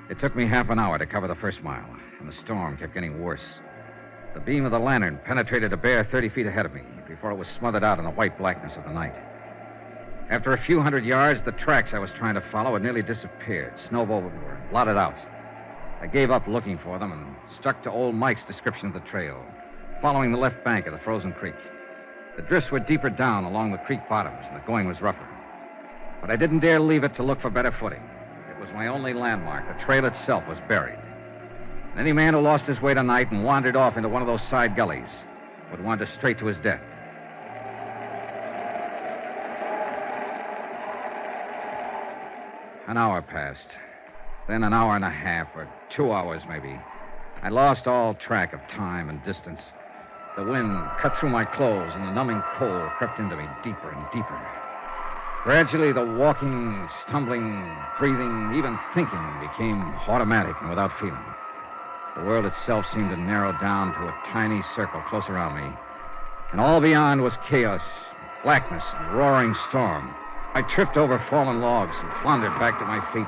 It took me half an hour to cover the first mile, and the storm kept getting worse. The beam of the lantern penetrated a bare 30 feet ahead of me before it was smothered out in the white blackness of the night. After a few hundred yards, the tracks I was trying to follow had nearly disappeared, snowed over and blotted out. I gave up looking for them and stuck to old Mike's description of the trail, following the left bank of the frozen creek. The drifts were deeper down along the creek bottoms, and the going was rougher. But I didn't dare leave it to look for better footing. It was my only landmark. The trail itself was buried. And any man who lost his way tonight and wandered off into one of those side gullies would wander straight to his death. An hour passed. Then an hour and a half, or 2 hours maybe. I lost all track of time and distance. The wind cut through my clothes, and the numbing cold crept into me deeper and deeper. Gradually, the walking, stumbling, breathing, even thinking became automatic and without feeling. The world itself seemed to narrow down to a tiny circle close around me. And all beyond was chaos, blackness, and roaring storm. I tripped over fallen logs and floundered back to my feet,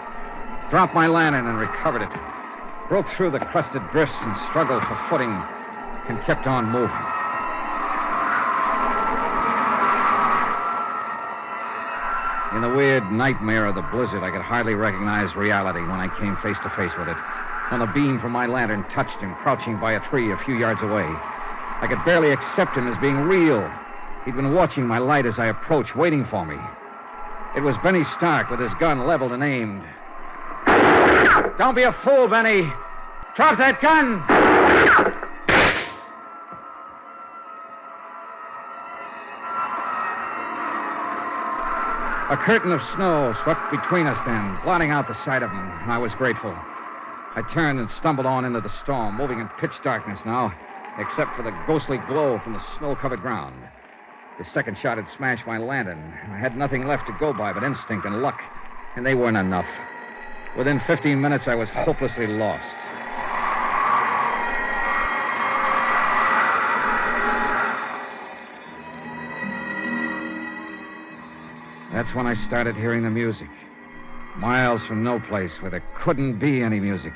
dropped my lantern and recovered it, broke through the crusted drifts and struggled for footing, and kept on moving. In the weird nightmare of the blizzard, I could hardly recognize reality when I came face to face with it. When the beam from my lantern touched him, crouching by a tree a few yards away. I could barely accept him as being real. He'd been watching my light as I approached, waiting for me. It was Benny Stark with his gun leveled and aimed. Don't be a fool, Benny. Drop that gun! A curtain of snow swept between us then, blotting out the sight of him, and I was grateful. I turned and stumbled on into the storm, moving in pitch darkness now, except for the ghostly glow from the snow-covered ground. The second shot had smashed my lantern. I had nothing left to go by but instinct and luck, and they weren't enough. Within 15 minutes, I was hopelessly lost. That's when I started hearing the music. Miles from no place where there couldn't be any music,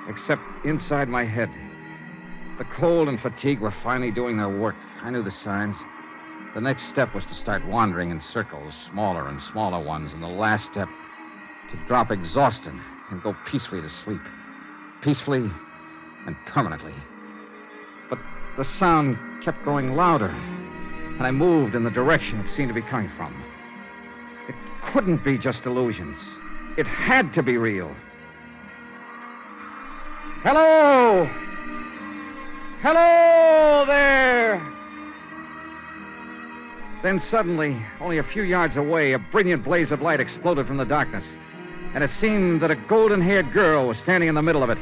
except inside my head. The cold and fatigue were finally doing their work. I knew the signs. The next step was to start wandering in circles, smaller and smaller ones, and the last step, to drop exhausted and go peacefully to sleep. Peacefully and permanently. But the sound kept growing louder, and I moved in the direction it seemed to be coming from. It couldn't be just illusions. It had to be real. Hello! Hello there! Then suddenly, only a few yards away, a brilliant blaze of light exploded from the darkness. And it seemed that a golden-haired girl was standing in the middle of it.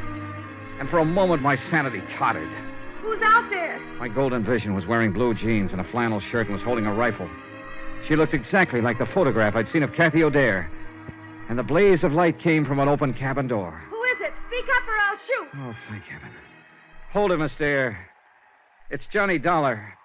And for a moment, my sanity tottered. Who's out there? My golden vision was wearing blue jeans and a flannel shirt and was holding a rifle. She looked exactly like the photograph I'd seen of Kathy O'Dare. And the blaze of light came from an open cabin door. Who is it? Speak up or I'll shoot. Oh, thank heaven. Hold it, Miss Dare. It's Johnny Dollar.